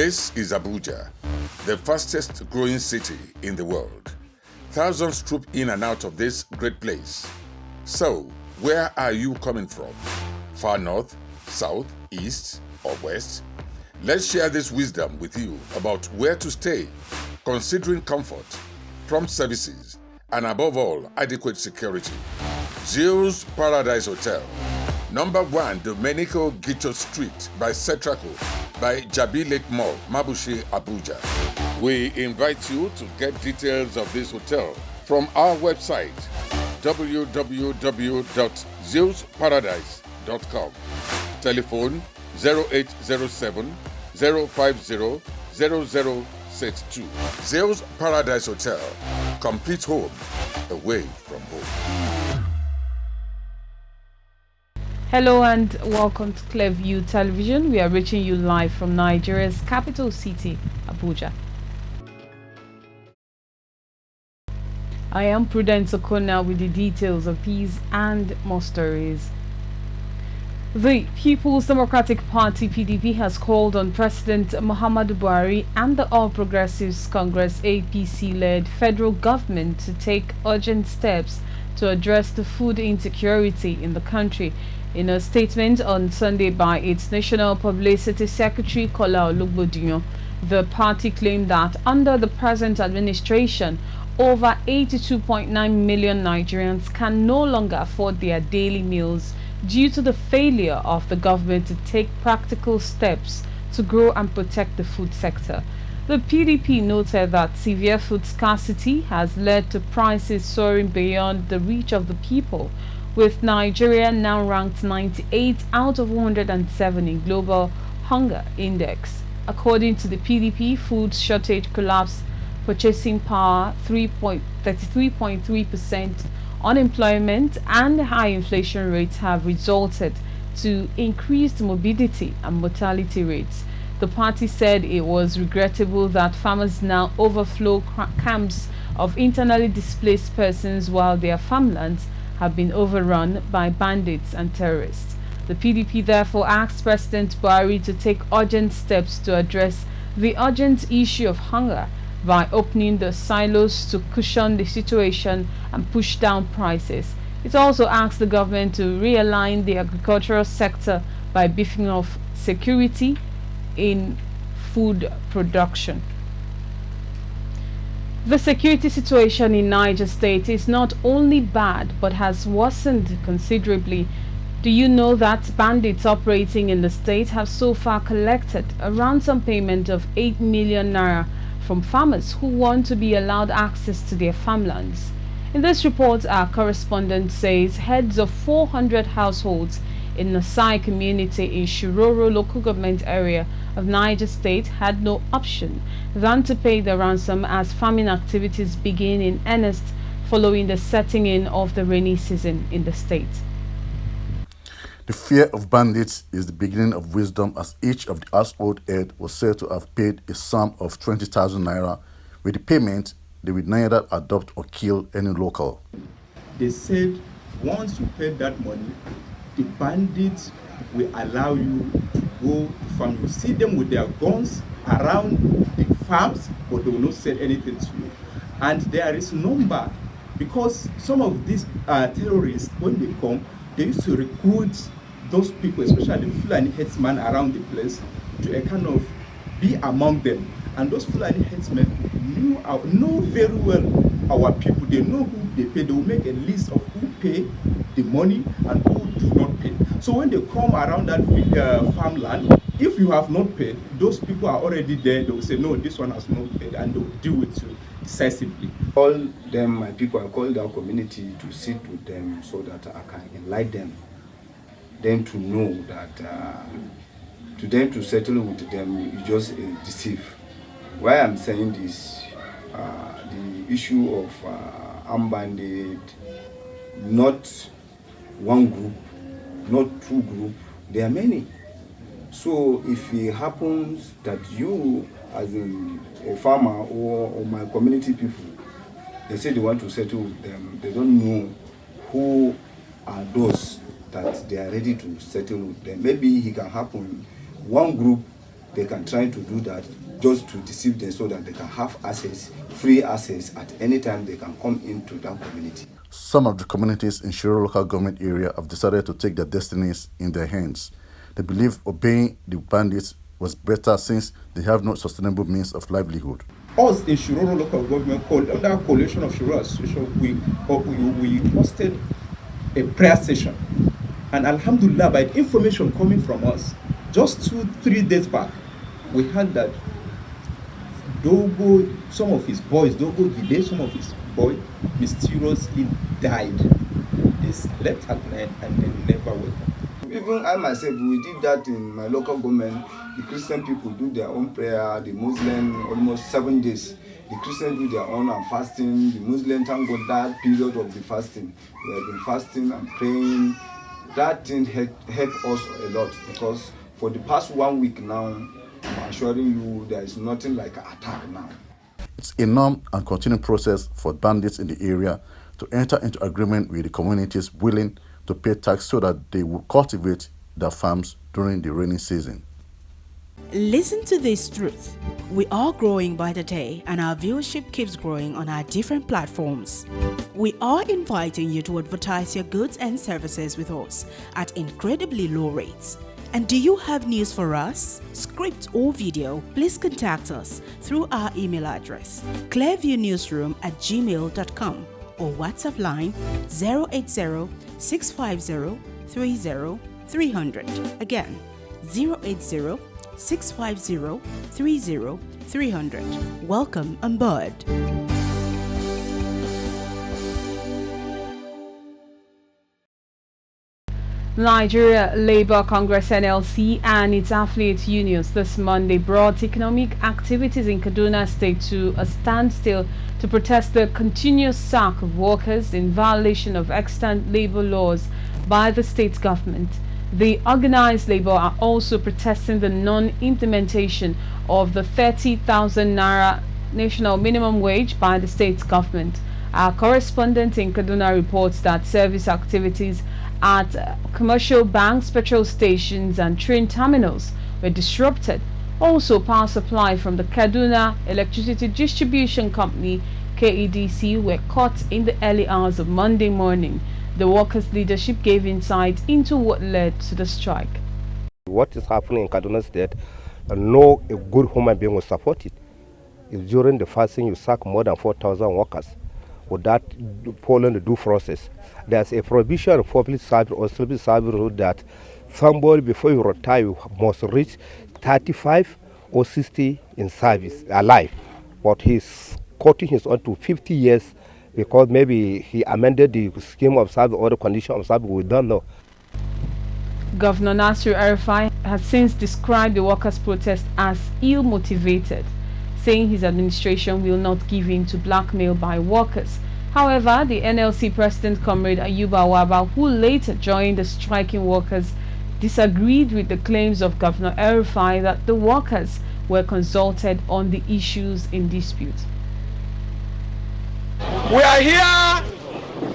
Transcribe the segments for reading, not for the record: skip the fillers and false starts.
This is Abuja, the fastest growing city in the world. Thousands troop in and out of this great place. So, where are you coming from? Far north, south, east, or west? Let's share this wisdom with you about where to stay, considering comfort, prompt services, and above all, adequate security. Zeus Paradise Hotel, number 1 Domenico Gicho Street by Cetraco, by Jabi Lake Mall, Mabushi, Abuja. We invite you to get details of this hotel from our website, www.zeusparadise.com. Telephone 0807 050 0062. Zeus Paradise Hotel, complete home away from home. Hello and welcome to Clearview Television. We are reaching you live from Nigeria's capital city, Abuja. I am Prudence Okona with the details of these and more stories. The People's Democratic Party (PDP) has called on President Muhammadu Buhari and the All Progressives Congress (APC)-led federal government to take urgent steps to address the food insecurity in the country. In a statement on Sunday by its National Publicity Secretary Kola Olugbodinyo, the party claimed that under the present administration, over 82.9 million Nigerians can no longer afford their daily meals due to the failure of the government to take practical steps to grow and protect the food sector. The PDP noted that severe food scarcity has led to prices soaring beyond the reach of the people, with Nigeria now ranked 98 out of 107 in Global Hunger Index. According to the PDP, food shortage collapsed purchasing power 33.3%, unemployment and high inflation rates have resulted to increased morbidity and mortality rates. The party said it was regrettable that farmers now overflow camps of internally displaced persons while their farmlands have been overrun by bandits and terrorists. The PDP therefore asked President Buhari to take urgent steps to address the urgent issue of hunger by opening the silos to cushion the situation and push down prices. It also asked the government to realign the agricultural sector by beefing up security in food production. The security situation in Niger State is not only bad but has worsened considerably. Do you know that bandits operating in the state have so far collected a ransom payment of 8 million naira from farmers who want to be allowed access to their farmlands? In this report, our correspondent says heads of 400 households in Nasai community in Shiroro local government area of Niger State had no option than to pay the ransom as farming activities begin in earnest following the setting in of the rainy season in the state. The fear of bandits is the beginning of wisdom, as each of the household head was said to have paid a sum of 20,000 naira. With the payment, they would neither adopt or kill any local. They said once you pay that money, the bandits will allow you to go to farm. You see them with their guns around the farms, but they will not say anything to you. And there is number, because some of these terrorists, when they come, they used to recruit those people, especially Fulani headsmen around the place, to a kind of be among them. And those Fulani headsmen know very well our people. They know who they pay. They will make a list of who pay the money and who do not pay. So when they come around that farmland, if you have not paid, those people are already there. They will say, no, this one has not paid, and they will deal with you decisively. Call them, my people, I call their community to sit with them so that I can enlighten them to know that to them to settle with them, you just deceive. Why I'm saying this, the issue of armed bandit, not one group, not two groups, there are many. So if it happens that you, as a farmer or my community people, they say they want to settle with them, they don't know who are those that they are ready to settle with them. Maybe it can happen, one group they can try to do that just to deceive them so that they can have access, free access at any time they can come into that community. Some of the communities in Shiro local government area have decided to take their destinies in their hands. They believe obeying the bandits was better since they have no sustainable means of livelihood. Us in Shiro local government, under coalition of Shiro Association, we hosted a prayer session. And alhamdulillah, by the information coming from us, just 2-3 days back, we heard that Dogo, some of his boys, Dogo Gide, some of his boys mysteriously died. They slept at night and they never woke up. Even I myself, we did that in my local government. The Christian people do their own prayer, the Muslim almost 7 days. The Christians do their own and fasting. The Muslims, thank God, that period of the fasting. We have been fasting and praying. That thing helped us a lot because for the past 1 week now, I'm assuring you there is nothing like an attack now. It's a norm and continuing process for bandits in the area to enter into agreement with the communities willing to pay tax so that they will cultivate their farms during the rainy season. Listen to this truth. We are growing by the day and our viewership keeps growing on our different platforms. We are inviting you to advertise your goods and services with us at incredibly low rates. And do you have news for us? Script or video? Please contact us through our email address clearviewnewsroom@gmail.com or WhatsApp line 080-650-30-300. Again, 080-650-30-300. Welcome on board. Nigeria Labour Congress NLC and its affiliate unions this Monday brought economic activities in Kaduna State to a standstill to protest the continuous sack of workers in violation of extant labour laws by the state government. The organized labour are also protesting the non-implementation of the 30,000 naira national minimum wage by the state government. Our correspondent in Kaduna reports that service activities at commercial banks, petrol stations and train terminals were disrupted. Also, power supply from the Kaduna Electricity Distribution Company KEDC were cut in the early hours of Monday morning. The workers' leadership gave insight into what led to the strike. What is happening in Kaduna State, no a good human being will support it. If during the fasting you sack more than 4,000 workers without following the due process. There's a provision of public service or civil service rule that somebody before you retire you must reach 35 or 60 in service alive. But he's cutting his own to 50 years because maybe he amended the scheme of service or the condition of service, we don't know. Governor Nasir El-Rufai has since described the workers' protest as ill-motivated, saying his administration will not give in to blackmail by workers. However, the NLC President Comrade Ayuba Waba, who later joined the striking workers, disagreed with the claims of Governor El-Rufai that the workers were consulted on the issues in dispute. We are here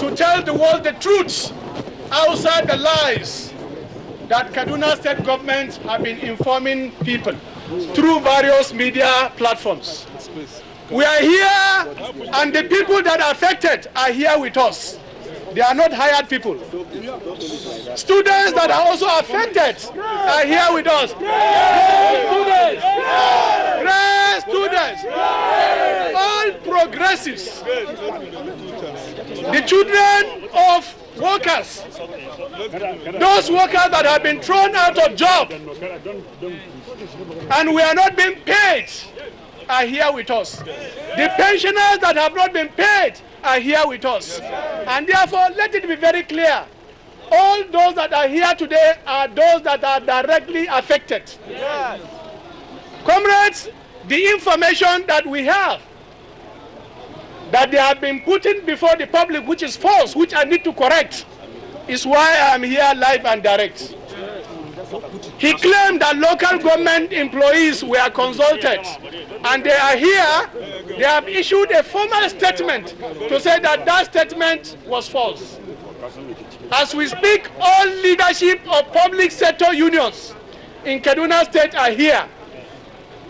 to tell the world the truth outside the lies that Kaduna State government have been informing people through various media platforms. We are here and the people that are affected are here with us. They are not hired people. Students that are also affected are here with us. Students. All progressives. The children of workers. Those workers that have been thrown out of job and we are not being paid are here with us. The pensioners that have not been paid are here with us. And therefore, let it be very clear. All those that are here today are those that are directly affected. Yes. Comrades, the information that we have, that they have been putting before the public, which is false, which I need to correct, is why I am here live and direct. He claimed that local government employees were consulted and they are here. They have issued a formal statement to say that that statement was false. As we speak, all leadership of public sector unions in Kaduna State are here.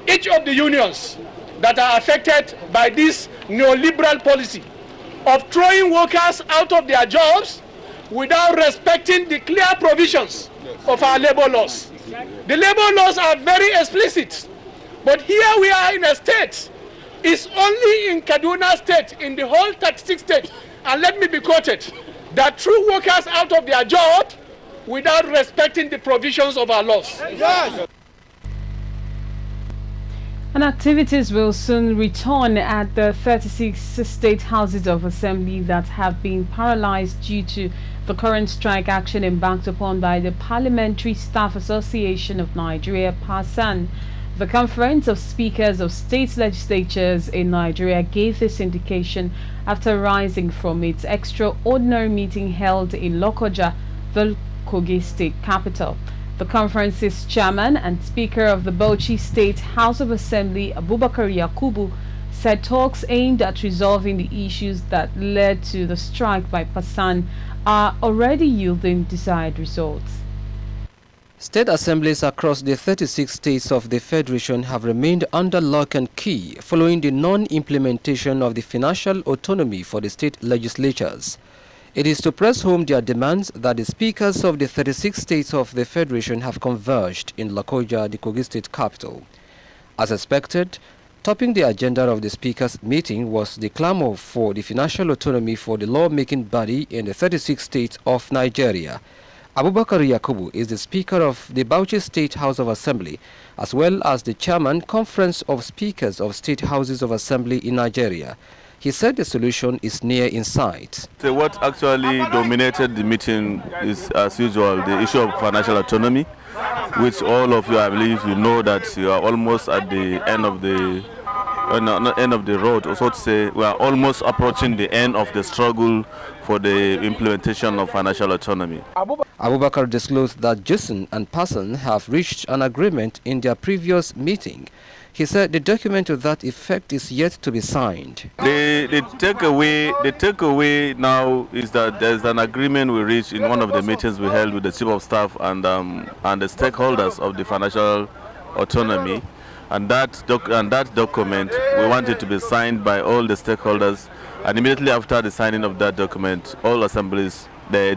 each of the unions that are affected by this neoliberal policy of throwing workers out of their jobs without respecting the clear provisions of our labor laws. The labor laws are very explicit, but here we are in a state. It's only in Kaduna state, in the whole 36 states, and let me be quoted, that threw workers out of their job without respecting the provisions of our laws. Yes. And activities will soon return at the 36 state houses of assembly that have been paralyzed due to the current strike action embarked upon by the Parliamentary Staff Association of Nigeria, PASAN. The Conference of Speakers of State Legislatures in Nigeria gave this indication after rising from its extraordinary meeting held in Lokoja, the Kogi State capital. The conference's chairman and Speaker of the Bauchi State House of Assembly, Abubakar Yakubu, said talks aimed at resolving the issues that led to the strike by PASAN are already yielding desired results. State assemblies across the 36 states of the Federation have remained under lock and key following the non-implementation of the financial autonomy for the state legislatures. It is to press home their demands that the speakers of the 36 states of the Federation have converged in Lokoja, the Kogi State capital. As expected, topping the agenda of the speakers' meeting was the clamor for the financial autonomy for the lawmaking body in the 36 states of Nigeria. Abubakar Yakubu is the Speaker of the Bauchi State House of Assembly, as well as the Chairman, Conference of Speakers of State Houses of Assembly in Nigeria. He said the solution is near in sight. So what actually dominated the meeting is, as usual, the issue of financial autonomy, which all of you, I believe, you know that you are almost at the end of the road, or so to say. We are almost approaching the end of the struggle for the implementation of financial autonomy. Abubakar disclosed that Jason and PASAN have reached an agreement in their previous meeting. He said the document to that effect is yet to be signed. The takeaway now is that there's an agreement we reached in one of the meetings we held with the Chief of Staff and the stakeholders of the financial autonomy. And that document, we want it to be signed by all the stakeholders. And immediately after the signing of that document, all assemblies, the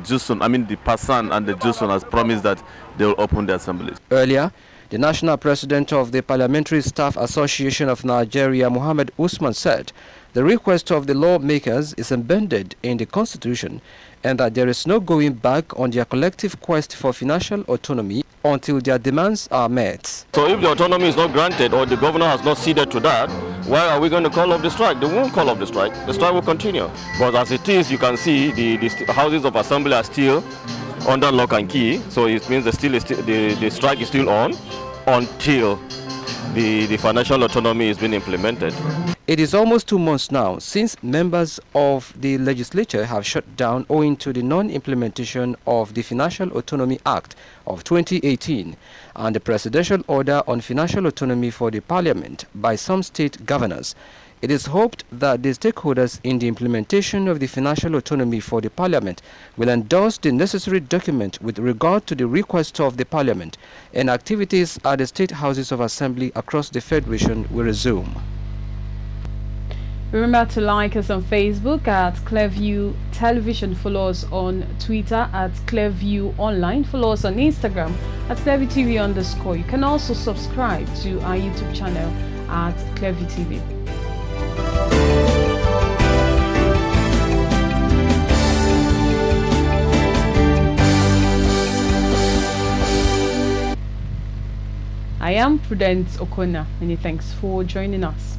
PASAN and the JUSUN has promised that they will open the assemblies. Earlier, the national president of the Parliamentary Staff Association of Nigeria, Muhammad Usman, said the request of the lawmakers is embedded in the constitution and that there is no going back on their collective quest for financial autonomy until their demands are met. So if the autonomy is not granted or the governor has not ceded to that, why are we going to call off the strike? They won't call off the strike. The strike will continue. But as it is, you can see the houses of assembly are still under lock and key. So it means the strike is still on until the financial autonomy is being implemented. It is almost 2 months now since members of the legislature have shut down owing to the non-implementation of the Financial Autonomy Act of 2018 and the presidential order on financial autonomy for the parliament by some state governors. It is hoped that the stakeholders in the implementation of the financial autonomy for the parliament will endorse the necessary document with regard to the request of the parliament, and activities at the state houses of assembly across the federation will resume. Remember to like us on Facebook at Clearview Television, follow us on Twitter at Clearview Online, follow us on Instagram at Clearview TV_. You can also subscribe to our YouTube channel at Clearview TV. I am Prudence Okona. Many thanks for joining us.